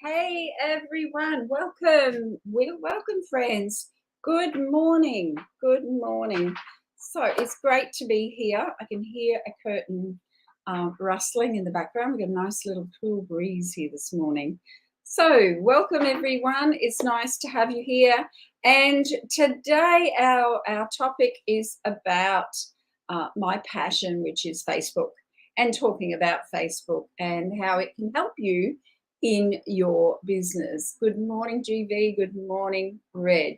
Hey everyone, welcome friends. Good morning, good morning. So it's great to be here. I can hear a curtain rustling in the background. We've got a nice little cool breeze here this morning. So welcome everyone. It's nice to have you here. And today our topic is about my passion, which is Facebook, and talking about Facebook and how it can help you in your business. Good morning, GV. Good morning, Reg.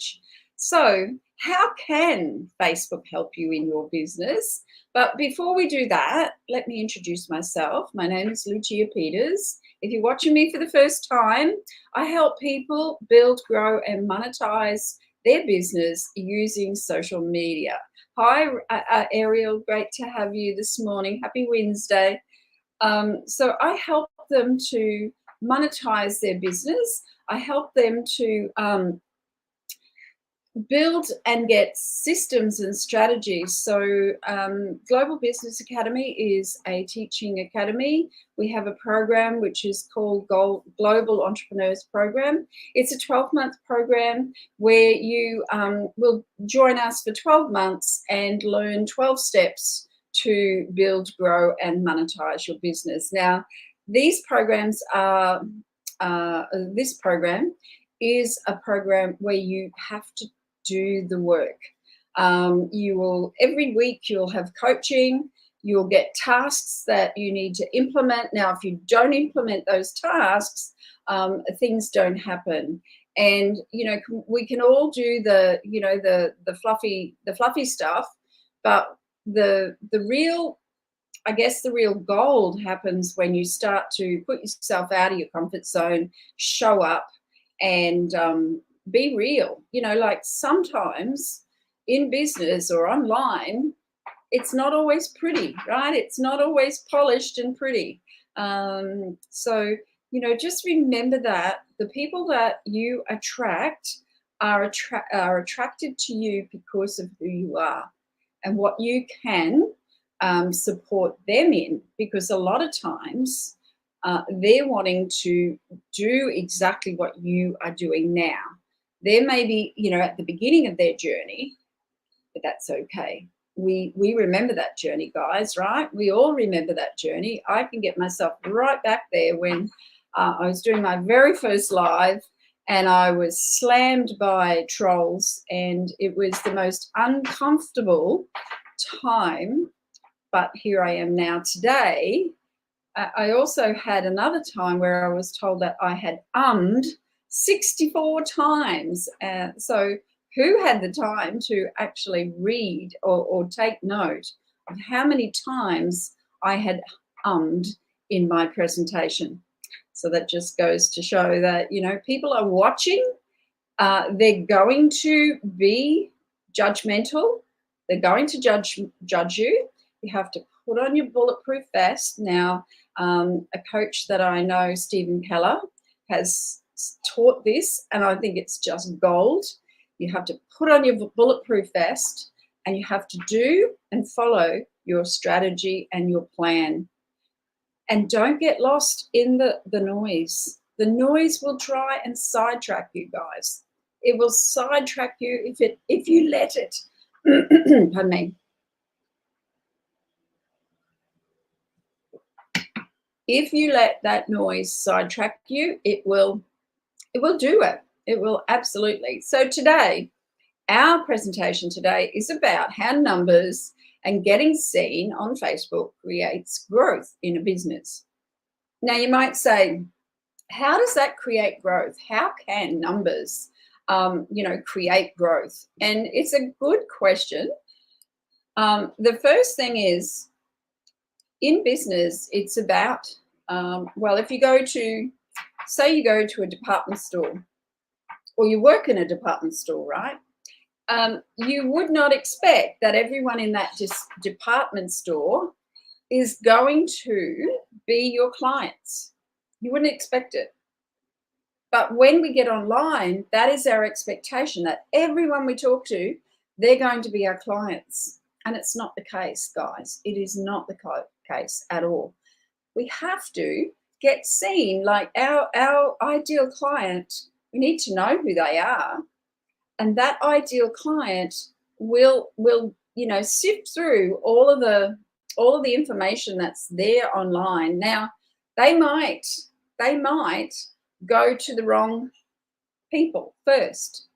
So, how can Facebook help you in your business? But before we do that, let me introduce myself. My name is Lucia Peters. If you're watching me for the first time, I help people build, grow, and monetize their business using social media. Hi, Ariel. Great to have you this morning. Happy Wednesday. So I help them to monetize their business. I help them to build and get systems and strategies. So Global Business Academy is a teaching academy. We have a program which is called Global Entrepreneurs Program. It's a 12-month program where you will join us for 12 months and learn 12 steps to build, grow, and monetize your business. Now, these programs are, this program is a program where you have to do the work. You will, every week you'll have coaching, you'll get tasks that you need to implement. Now, if you don't implement those tasks, things don't happen. And, you know, we can all do the, you know, the fluffy stuff, but the real, I guess the real gold happens when you start to put yourself out of your comfort zone, show up, and be real. You know, like sometimes in business or online, it's not always pretty, right? It's not always polished and pretty. So, you know, just remember that the people that you attract are attracted to you because of who you are and what you can support them in, because a lot of times they're wanting to do exactly what you are doing now. They may be, you know, at the beginning of their journey, but that's okay. We remember that journey, guys, right? We all remember that journey. I can get myself right back there when I was doing my very first live and I was slammed by trolls, and it was the most uncomfortable time. But here I am now today. I also had another time where I was told that I had 64 times. So who had the time to actually read or take note of how many times I had in my presentation? So that just goes to show that, you know, people are watching. They're going to be judgmental. They're going to judge you. You have to put on your bulletproof vest. Now, a coach that I know, Stephen Keller, has taught this, and I think it's just gold. You have to put on your bulletproof vest, and you have to do and follow your strategy and your plan. And don't get lost in the noise. The noise will try and sidetrack you, guys. It will sidetrack you if you let it. Pardon me. If you let that noise sidetrack you, it will do it. It will absolutely. So today, our presentation today is about how numbers and getting seen on Facebook creates growth in a business. Now you might say, how does that create growth? How can numbers, create growth? And it's a good question. The first thing is, in business, it's about, if you go to, say you go to a department store, or you work in a department store, right? You would not expect that everyone in that department store is going to be your clients. You wouldn't expect it. But when we get online, that is our expectation, that everyone we talk to, they're going to be our clients. And it's not the case, guys. It is not the case at all. We have to get seen. Like our ideal client, we need to know who they are, and that ideal client will sift through all of the information that's there online. Now, they might go to the wrong people first,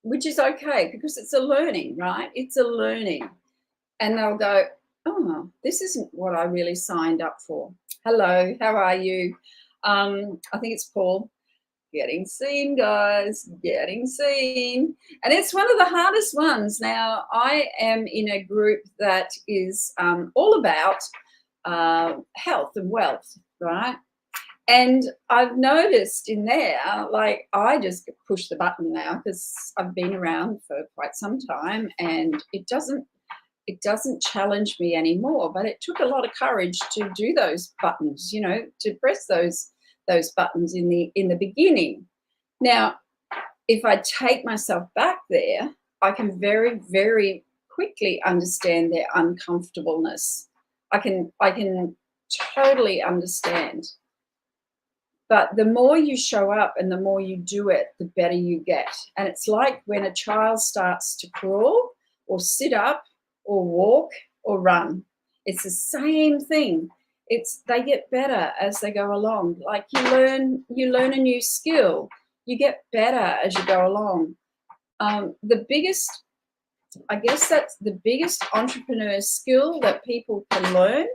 which is okay because it's a learning, right? It's a learning. And they'll go, oh, this isn't what I really signed up for. Hello, how are you? I think it's Paul. Getting seen, guys, getting seen. And it's one of the hardest ones. Now, I am in a group that is all about health and wealth, right? And I've noticed in there, like, I just push the button now because I've been around for quite some time, and it doesn't challenge me anymore. But it took a lot of courage to do those buttons, to press those buttons in the beginning. Now, if I take myself back there, I can very, very quickly understand their uncomfortableness. I can totally understand. But the more you show up and the more you do it, the better you get. And it's like when a child starts to crawl or sit up or walk or run. It's the same thing. They get better as they go along. Like you learn a new skill. You get better as you go along. I guess that's the biggest entrepreneur skill that people can learn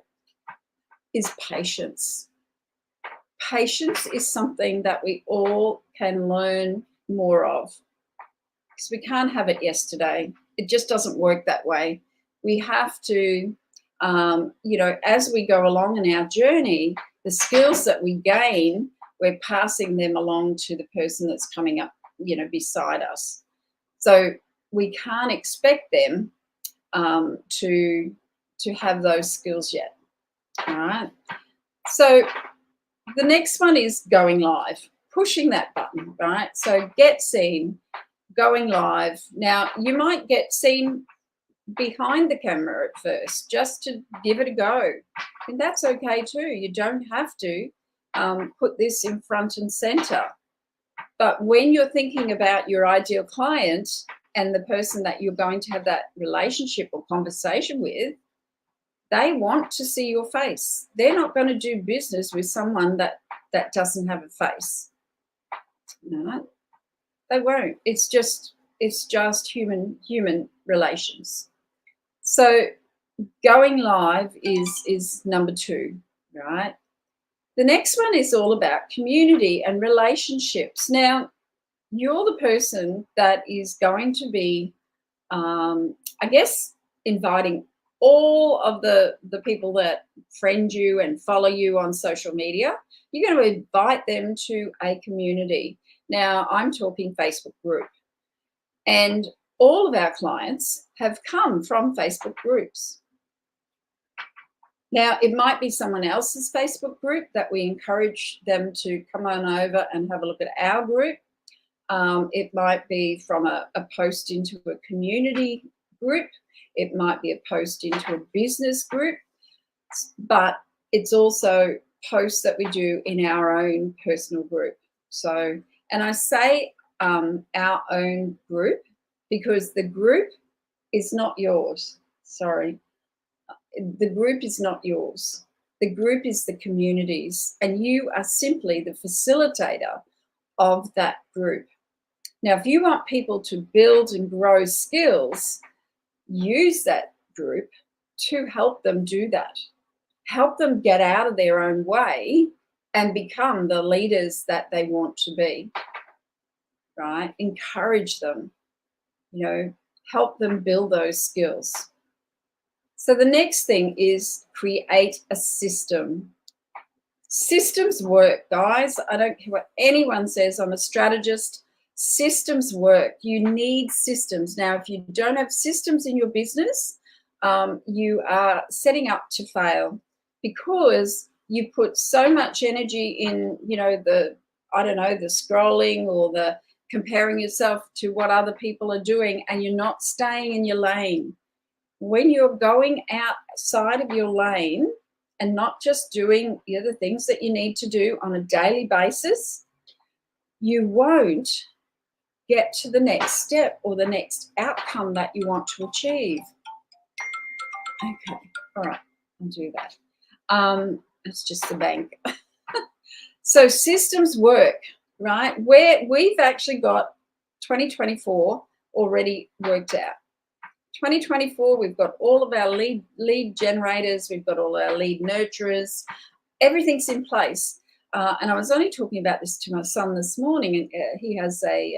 is patience. Patience is something that we all can learn more of, because we can't have it yesterday. It just doesn't work that way. We have to, as we go along in our journey, the skills that we gain, we're passing them along to the person that's coming up, beside us. So we can't expect them to have those skills yet. All right. So the next one is going live, pushing that button, right? So get seen, going live. Now, you might get seen behind the camera at first, just to give it a go. And that's okay too. You don't have to put this in front and center. But when you're thinking about your ideal client and the person that you're going to have that relationship or conversation with, they want to see your face. They're not going to do business with someone that doesn't have a face. No, they won't. It's just human relations. So going live is number 2, right? The next one is all about community and relationships. Now, you're the person that is going to be, inviting all of the people that friend you and follow you on social media. You're going to invite them to a community. Now, I'm talking Facebook group. And all of our clients have come from Facebook groups. Now, it might be someone else's Facebook group that we encourage them to come on over and have a look at our group. It might be from a post into a community group. It might be a post into a business group. But it's also posts that we do in our own personal group. So, and I say our own group because the group is not yours. Sorry. The group is not yours. The group is the community's, and you are simply the facilitator of that group. Now, if you want people to build and grow skills, use that group to help them do that. Help them get out of their own way and become the leaders that they want to be, right? Encourage them, help them build those skills. So the next thing is create a system. Systems work, guys. I don't care what anyone says. I'm a strategist. Systems work. You need systems. Now, if you don't have systems in your business, you are setting up to fail because you put so much energy in, the scrolling or the comparing yourself to what other people are doing, and you're not staying in your lane. When you're going outside of your lane and not just doing the other things that you need to do on a daily basis, you won't get to the next step or the next outcome that you want to achieve. Okay, all right, I'll do that. It's just the bank. So systems work, right? Where we've actually got 2024 already worked out. 2024, we've got all of our lead generators, we've got all our lead nurturers, everything's in place. And I was only talking about this to my son this morning, and he has a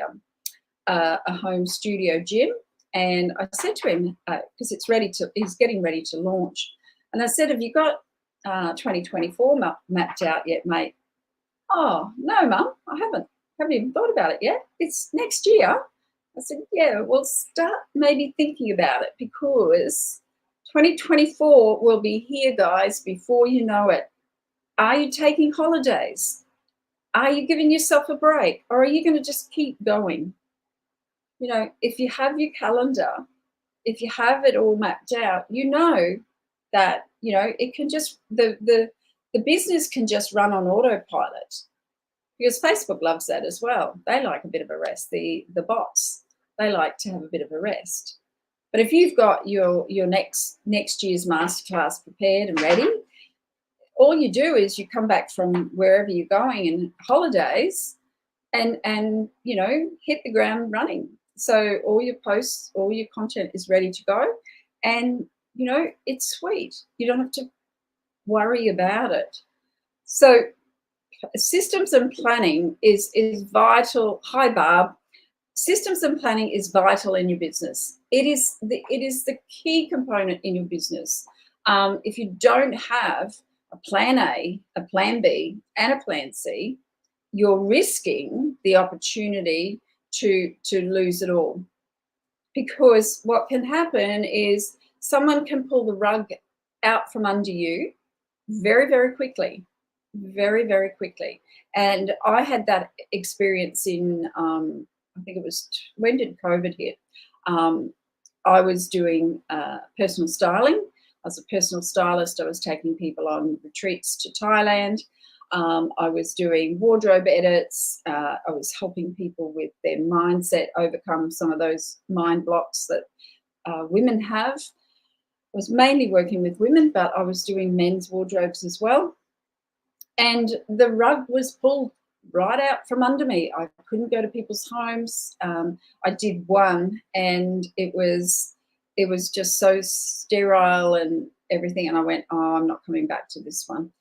home studio gym. And I said to him, because he's getting ready to launch. And I said, have you got 2024 mapped out yet, mate? Oh, no, Mum, I haven't even thought about it yet. It's next year. I said, yeah, well, start maybe thinking about it, because 2024 will be here, guys, before you know it. Are you taking holidays? Are you giving yourself a break? Or are you going to just keep going? You know, if you have your calendar, if you have it all mapped out, you know that, you know, it can just, the business can just run on autopilot, because Facebook loves that as well. They like a bit of a rest. The bots, they like to have a bit of a rest. But if you've got your next year's masterclass prepared and ready, all you do is you come back from wherever you're going in holidays and you know, hit the ground running. So all your posts, all your content is ready to go, and you know, it's sweet. You don't have to worry about it. So systems and planning is vital. Hi, Barb. Systems and planning is vital in your business. It is the key component in your business. If you don't have a plan A, a plan B, and a plan C, you're risking the opportunity to lose it all. Because what can happen is someone can pull the rug out from under you very, very quickly. Very, very quickly. And I had that experience in, I think it was, when did COVID hit? I was doing personal styling. I was a personal stylist. I was taking people on retreats to Thailand. I was doing wardrobe edits. I was helping people with their mindset, overcome some of those mind blocks that women have. I was mainly working with women, but I was doing men's wardrobes as well. And the rug was pulled right out from under me. I couldn't go to people's homes. I did one, and it was just so sterile and everything. And I went, oh, I'm not coming back to this one.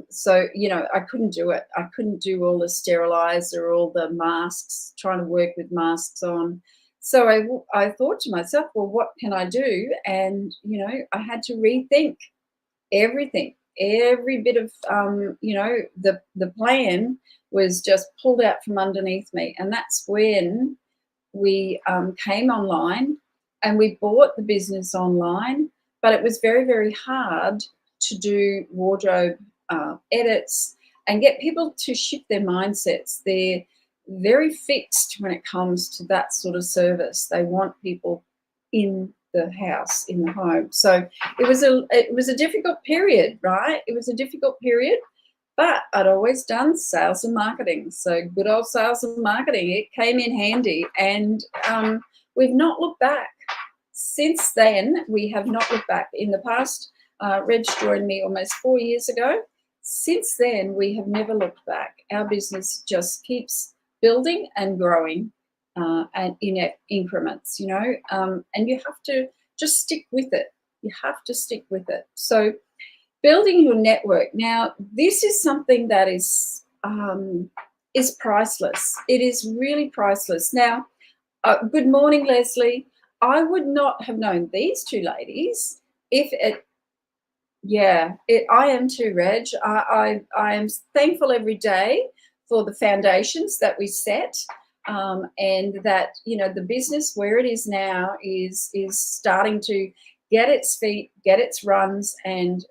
So, you know, I couldn't do it. I couldn't do all the sterilizer, all the masks, trying to work with masks on. So I thought to myself, well, what can I do? And, you know, I had to rethink everything. Every bit of, you know, the plan was just pulled out from underneath me. And that's when we came online, and we bought the business online. But it was very, very hard to do wardrobe edits and get people to shift their mindsets. They're very fixed when it comes to that sort of service. They want people in the house, in the home. So it was a difficult period, right? It was a difficult period, but I'd always done sales and marketing. So good old sales and marketing, it came in handy, and we've not looked back. Since then, we have not looked back. In the past, Reg joined me almost 4 years ago. Since then, we have never looked back. Our business just keeps building and growing. And in increments, you know, and you have to just stick with it. You have to stick with it. So building your network. Now, this is something that is priceless. It is really priceless. Now, good morning, Leslie. I would not have known these two ladies if it, yeah, I am too, Reg. I am thankful every day for the foundations that we set. And that, you know, the business where it is now is starting to get its feet, get its runs, and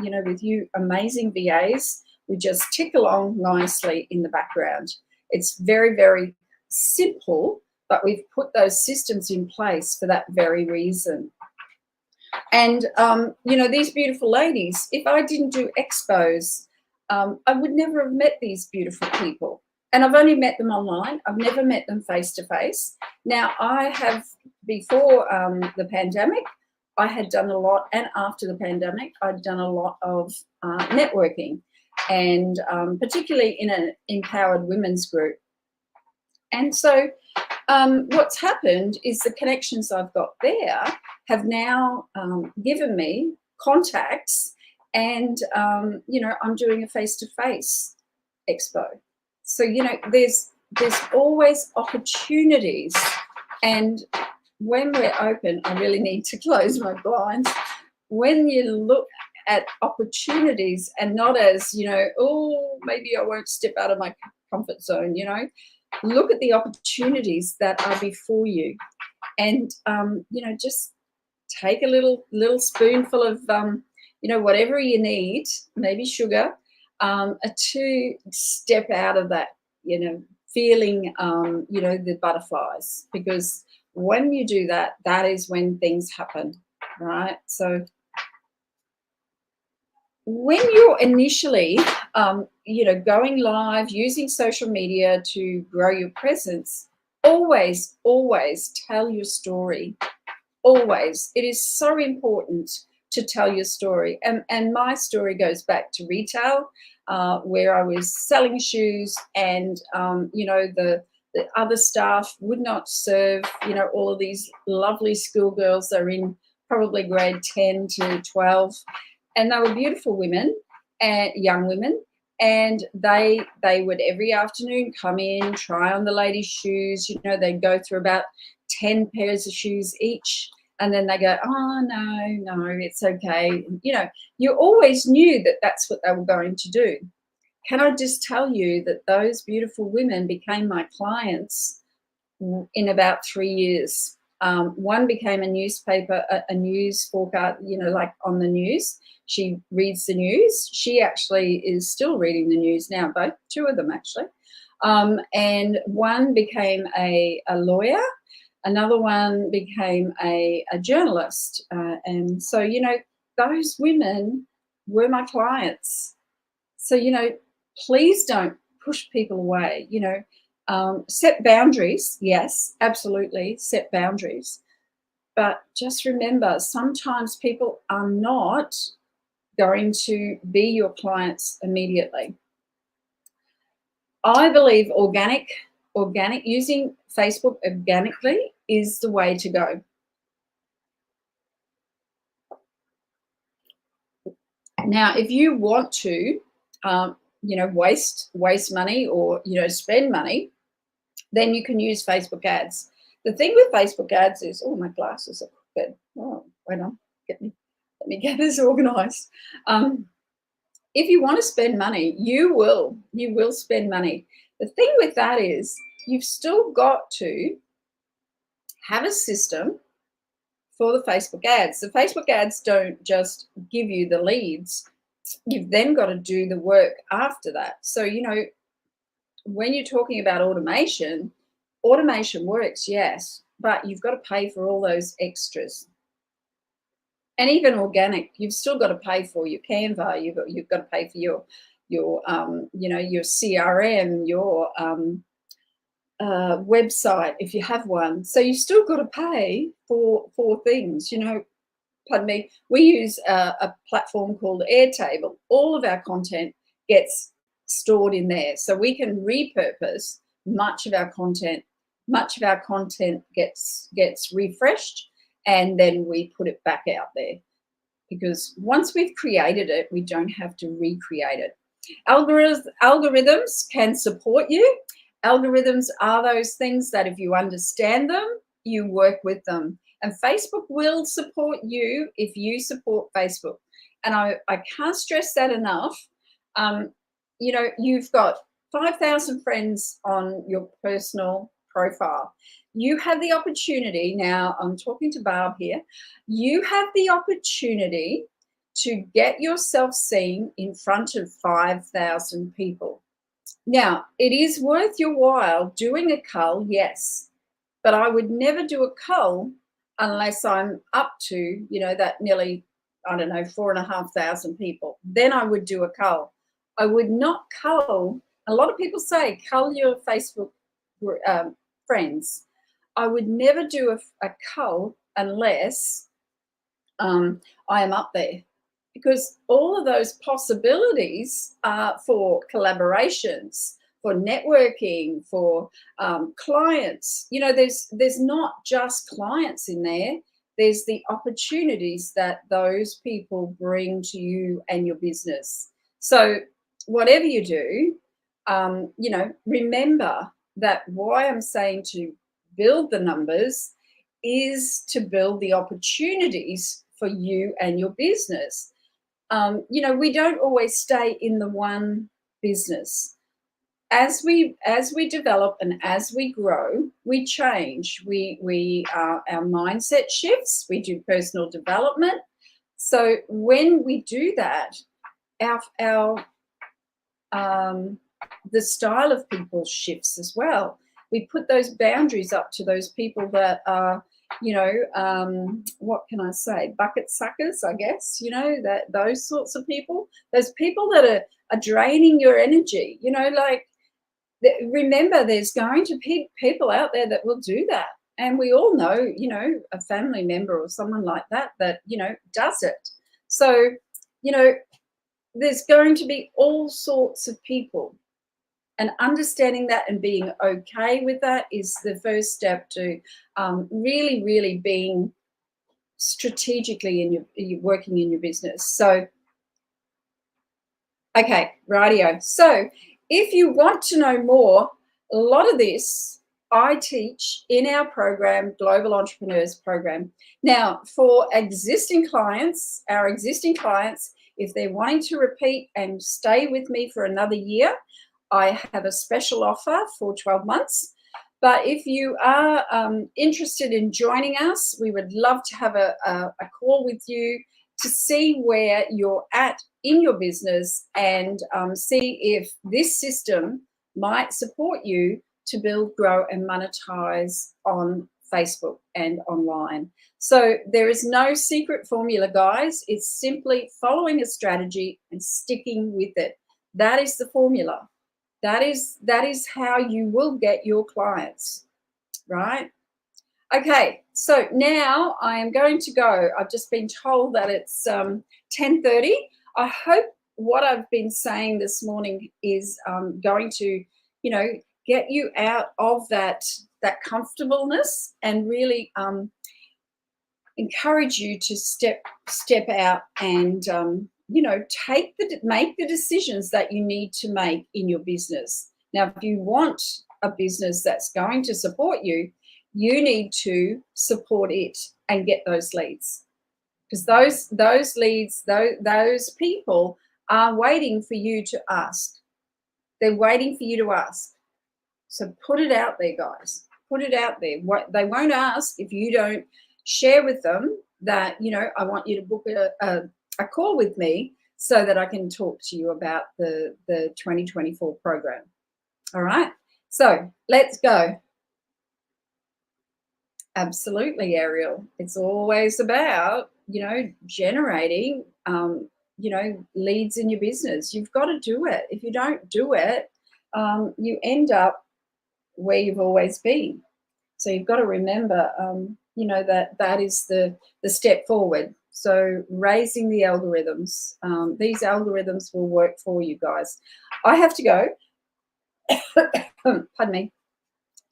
you know, with you amazing VAs, we just tick along nicely in the background. It's very, very simple, but we've put those systems in place for that very reason. And, you know, these beautiful ladies, if I didn't do expos, I would never have met these beautiful people. And I've only met them online. I've never met them face to face. Now, I have, before the pandemic, I had done a lot, and after the pandemic, I'd done a lot of networking, and particularly in an empowered women's group. And so what's happened is the connections I've got there have now given me contacts, and you know, I'm doing a face-to-face expo. So you know, there's always opportunities, and when we're open, I really need to close my blinds. When you look at opportunities and not as, you know, oh, maybe I won't step out of my comfort zone, you know, look at the opportunities that are before you, and you know, just take a little spoonful of you know, whatever you need, maybe sugar, to step out of that, you know, feeling you know, the butterflies, because when you do that, that is when things happen, right? So when you're initially you know, going live using social media to grow your presence, always tell your story. Always. It is so important to tell your story. And my story goes back to retail, where I was selling shoes, and you know, the other staff would not serve, you know, all of these lovely schoolgirls that are in probably grade 10 to 12, and they were beautiful women and young women, and they would every afternoon come in, try on the ladies' shoes. You know, they'd go through about 10 pairs of shoes each, and then they go, oh no, it's okay. You know, you always knew that that's what they were going to do. Can I just tell you that those beautiful women became my clients in about 3 years? One became a newspaper, a news forecast, you know, like on the news. She reads the news. She actually is still reading the news now, both, two of them actually. And one became a lawyer. Another one became a journalist. And so, you know, those women were my clients. So, you know, please don't push people away, you know. Set boundaries. Yes, absolutely, set boundaries. But just remember, sometimes people are not going to be your clients immediately. I believe organic using Facebook organically is the way to go. Now, if you want to, you know, waste money, or, you know, spend money, then you can use Facebook ads. The thing with Facebook ads is, oh, my glasses are good. Oh, wait on, let me get this organized. If you want to spend money, you will spend money. The thing with that is, you've still got to have a system for the Facebook ads. The Facebook ads don't just give you the leads. You've then got to do the work after that. So, you know, when you're talking about automation works, yes, but you've got to pay for all those extras. And even organic, you've still got to pay for your Canva. You've got to pay for your you know, your CRM, your website, if you have one. So you still got to pay for things, you know. Pardon me. We use a platform called Airtable. All of our content gets stored in there, so we can repurpose much of our content. Much of our content gets refreshed, and then we put it back out there, because once we've created it, we don't have to recreate it. Algorithms can support you. Algorithms are those things that if you understand them, you work with them. And Facebook will support you if you support Facebook. And I can't stress that enough. You know, you've got 5,000 friends on your personal profile. You have the opportunity, now I'm talking to Barb here, you have the opportunity to get yourself seen in front of 5,000 people. Now, it is worth your while doing a cull, yes, but I would never do a cull unless I'm up to, you know, that nearly, I don't know, 4,500 people. Then I would do a cull. I would not cull. A lot of people say cull your Facebook friends. I would never do a cull unless I am up there, because all of those possibilities are for collaborations, for networking, for clients. You know, there's not just clients in there. There's the opportunities that those people bring to you and your business. So whatever you do, you know, remember that why I'm saying to build the numbers is to build the opportunities for you and your business. You know, we don't always stay in the one business. As we develop and as we grow, we change. We our mindset shifts. We do personal development. So when we do that, our the style of people shifts as well. We put those boundaries up to those people that are, you know, what can I say, bucket suckers, I guess, you know, that those sorts of people, those people that are draining your energy, you know, like, remember there's going to be people out there that will do that. And we all know, you know, a family member or someone like that, you know, does it. So, you know, there's going to be all sorts of people, and understanding that and being okay with that is the first step to really being strategically in your working in your business. So okay, rightio. So if you want to know more, a lot of this I teach in our program, Global Entrepreneurs Program. Now, for existing clients, our existing clients, if they're wanting to repeat and stay with me for another year, I have a special offer for 12 months. But if you are interested in joining us, we would love to have a call with you to see where you're at in your business and see if this system might support you to build, grow, and monetize on Facebook and online. So there is no secret formula, guys. It's simply following a strategy and sticking with it. That is the formula. That is how you will get your clients, right? Okay, so now I am going to go. I've just been told that it's 10:30. I hope what I've been saying this morning is going to, you know, get you out of that comfortableness and really encourage you to step out and you know, make the decisions that you need to make in your business. Now, if you want a business that's going to support you, you need to support it and get those leads, because those leads, those people are waiting for you to ask. They're waiting for you to ask. So put it out there, guys. Put it out there. They won't ask if you don't share with them that, you know, I want you to book a call with me so that I can talk to you about the 2024 program. All right. So let's go. Absolutely, Ariel. It's always about, you know, generating, you know, leads in your business. You've got to do it. If you don't do it, you end up where you've always been. So you've got to remember, you know, that is the step forward. So raising the algorithms, these algorithms will work for you guys. I have to go. Pardon me.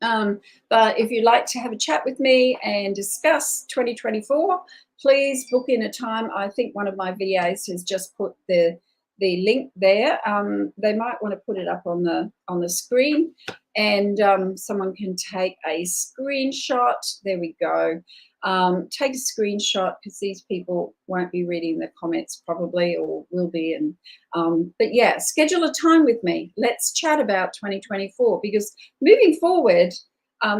But if you'd like to have a chat with me and discuss 2024, please book in a time. I think one of my VAs has just put the link there. They might want to put it up on the screen, and someone can take a screenshot. There we go. Take a screenshot, because these people won't be reading the comments probably, or will be. And but yeah, schedule a time with me. Let's chat about 2024, because moving forward,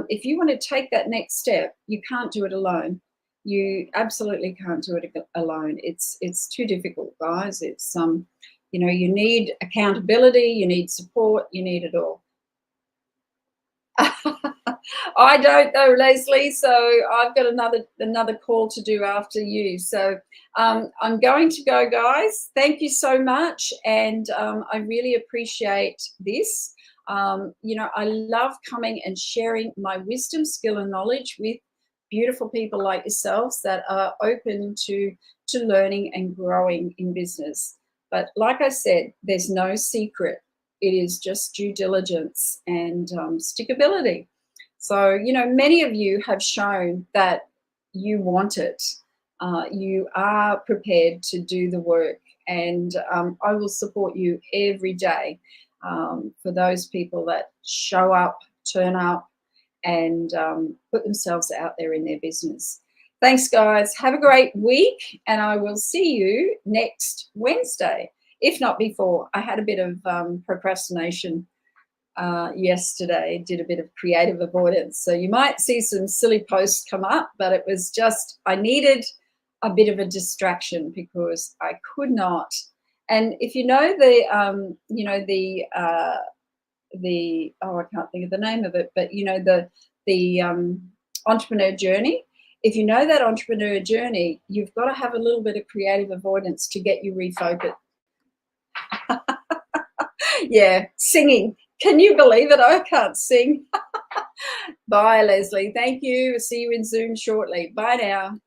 if you want to take that next step, you can't do it alone. You absolutely can't do it alone. It's too difficult, guys. It's you know, you need accountability, you need support, you need it all. I don't though, Leslie. So I've got another call to do after you. So I'm going to go, guys. Thank you so much, and I really appreciate this. You know, I love coming and sharing my wisdom, skill, and knowledge with beautiful people like yourselves that are open to learning and growing in business. But like I said, there's no secret. It is just due diligence and stickability. So, you know, many of you have shown that you want it. You are prepared to do the work, and I will support you every day for those people that show up, turn up, and put themselves out there in their business. Thanks, guys. Have a great week, and I will see you next Wednesday, if not before. I had a bit of procrastination yesterday, did a bit of creative avoidance. So you might see some silly posts come up, but it was just, I needed a bit of a distraction because I could not. And if you know you know, oh, I can't think of the name of it, but you know, the entrepreneur journey. If you know that entrepreneur journey, you've got to have a little bit of creative avoidance to get you refocused. Yeah, singing. Can you believe it? I can't sing. Bye, Leslie. Thank you. See you in Zoom shortly. Bye now.